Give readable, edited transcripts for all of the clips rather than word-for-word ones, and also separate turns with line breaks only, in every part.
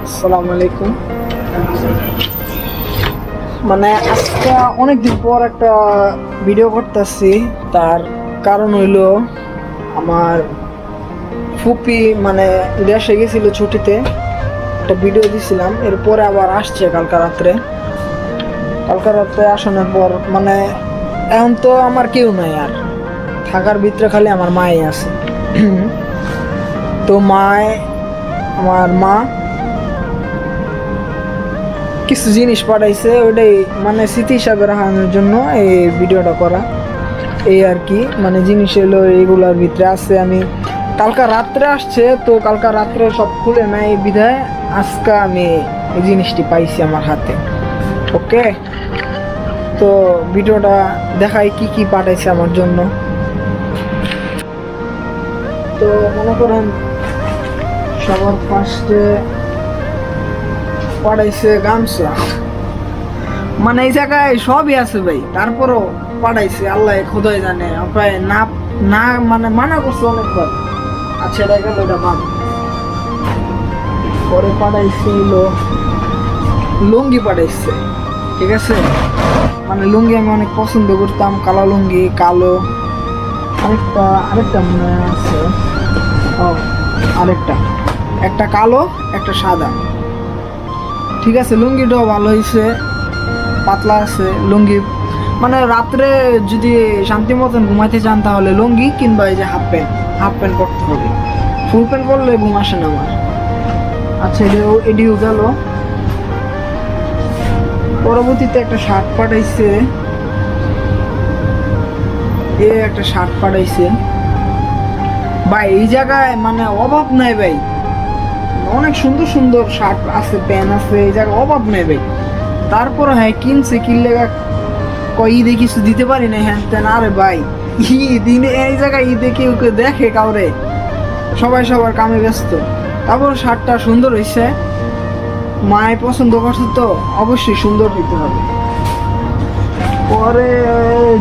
আসসালামু আলাইকুম। মানে আজকে অনেকদিন পর একটা ভিডিও করতেছি। তার কারণ হইলো আমার ফুপি মানে দেশে গেছিল ছুটিতে, একটা ভিডিও দিছিলাম, এরপরে আবার আসছে কালকে রাত্রে আসানোর পর মানে এখন তো আমার কেউ নাই, আর থাকার ভিতরে খালি আমার মাই আছে। তো আমার মা কিছু জিনিস পাঠাইছে, ওইটাই মানে স্মৃতি হিসাবে রাখানোর জন্য এই ভিডিওটা করা, এই আর কি। মানে জিনিস এলো এইগুলার ভিতরে আছে। আমি কালকা রাত্রে আসছে, তো কালকা রাত্রে সব খুলে নাই বিধায় আজকে আমি এই জিনিসটি পাইছি আমার হাতে। ওকে, তো ভিডিওটা দেখাই কি কি পাঠাইছে আমার জন্য। তো মনে করেন সবার ফার্স্টে পাঠাইছে গামছা। মানে এই জায়গায় সবই আছে ভাই, তারপরও পাঠাইছে, আল্লাহ খোদাই জানে। প্রায় না না মানে মানা করছে অনেকবার, আচ্ছা এটা গেল, এটা বাদ। পরে পাঠাইছে লুঙ্গি পাঠাইছে, ঠিক আছে। মানে লুঙ্গি আমি অনেক পছন্দ করতাম, কালো লুঙ্গি, কালো আরেকটা মনে আছে, ও আরেকটা, একটা কালো একটা সাদা, ঠিক আছে। লুঙ্গিটাও ভালো হয়েছে, পাতলা আছে লুঙ্গি। মানে রাত্রে যদি শান্তি মতন ঘুমাইতে চান তাহলে লুঙ্গি কিংবা এই যে হাফ প্যান্ট করতে হবে, ফুল প্যান্ট করলে ঘুম আসে না আমার। আচ্ছা এডিও গেল। পরবর্তীতে একটা শার্ট পাঠাইছে, একটা শার্ট পাঠাইছে ভাই। এই জায়গায় মানে অভাব নাই ভাই, অনেক সুন্দর সুন্দর শার্ট আছে, প্যান্ট আছে, এই জায়গায় অভাব নেই ভাই। তারপর হ্যাঁ কিনছে, কিনলে ঈদে কিছু দিতে পারি না হ্যান তেন। আরে ভাই দিনে এই জায়গায় ঈদে কেউ কেউ দেখে কাউরে, সবাই সবার কামে ব্যস্ত। তারপর শার্টটা সুন্দর হয়েছে, মায় পছন্দ করছে, তো অবশ্যই সুন্দর হইতে হবে। পরে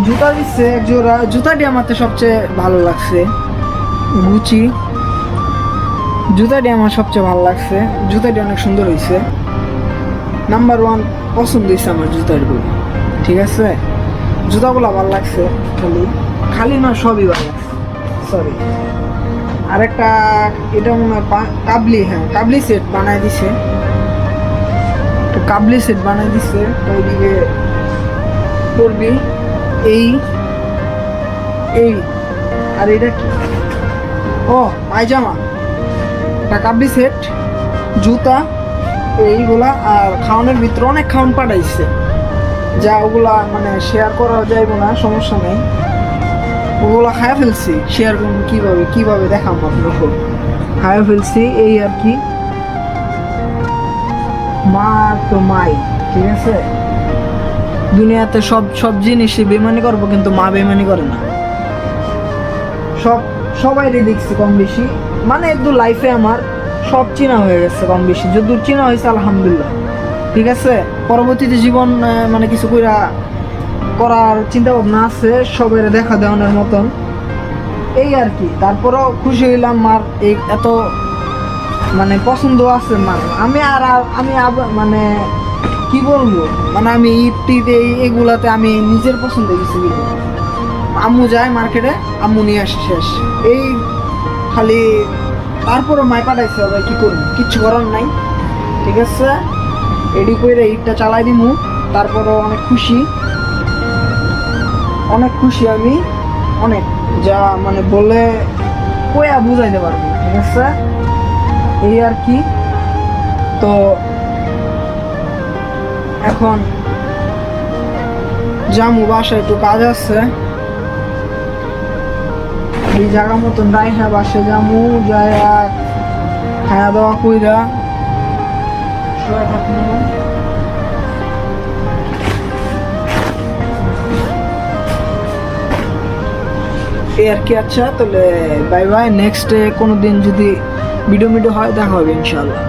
জুতা দিচ্ছে এক জোড়া, জুতাটি আমার তো সবচেয়ে ভালো লাগছে, গুচি জুতাটি আমার সবচেয়ে ভালো লাগছে, জুতাটি অনেক সুন্দর হয়েছে, নাম্বার 1 পছন্দ হয়েছে আমার জুতাগুলো, ঠিক আছে। জুতাগুলো ভালো লাগছে, খালি না সবই ভালো লাগছে, সরি। আরেকটা এটা মনে হয় কাবলি সেট বানায় দিছে, কাবলি সেট বানায় দিছে। ওইদিকে পড়বি এই আর এটা কি, ও পায়জামা, একটা কাবলি সেট, জুতা, এইগুলা। আর খাওয়ানোর ভিতরে অনেক খাওয়ান পাঠাইছে, যা ওগুলা মানে শেয়ার করা যাইব না, সমস্যা নেই, ওগুলা খায়া ফেলছি। শেয়ার করবো কিভাবে দেখাম আপনাকে, খায়া ফেলছি, এই আর কি। মা তো মাই, ঠিক আছে। দুনিয়াতে সব জিনিসই বেমানি করবো, কিন্তু মা বেমানি করে না। সবাই দেখছি কম বেশি, মানে একটু লাইফে আমার সব চিনা হয়ে গেছে কম বেশি, যদূর চিনা হয়েছে আলহামদুলিল্লাহ, ঠিক আছে। পরবর্তীতে জীবন মানে কিছু করার চিন্তা ভাবনা আছে, সবাই দেখা দেওয়ানোর মতন, এই আর কি। তারপরও খুশি হইলাম মার এই এত মানে পছন্দ আছে মার। আমি মানে কি বলবো, মানে আমি ঈদ এগুলাতে আমি নিজের পছন্দ গেছি। আম্মু যায় মার্কেটে, আম্মু নিয়ে আসে, শেষ এই খালি। তারপরও মায় পাঠাইছে, হবে কি করবো, কিচ্ছু করার নাই, ঠিক আছে। এডি করে ঈদটা চালাই দিমু। তারপরও অনেক খুশি আমি, অনেক, যা মানে বলে কয়া বুঝাইতে পারবো, ঠিক আছে, এই আর কি। তো এখন জামু, বাসায় একটু কাজ আছে, এই জায়গা মতন রাইহা বাসে জামু, যায় খাওয়া দাওয়া কইরা শুয়ে থাকবো, এই আর কি। আচ্ছা তাহলে বাই বাই, নেক্সট কোনো দিন যদি ভিডিও হয় দেখা হবে ইনশাল্লাহ।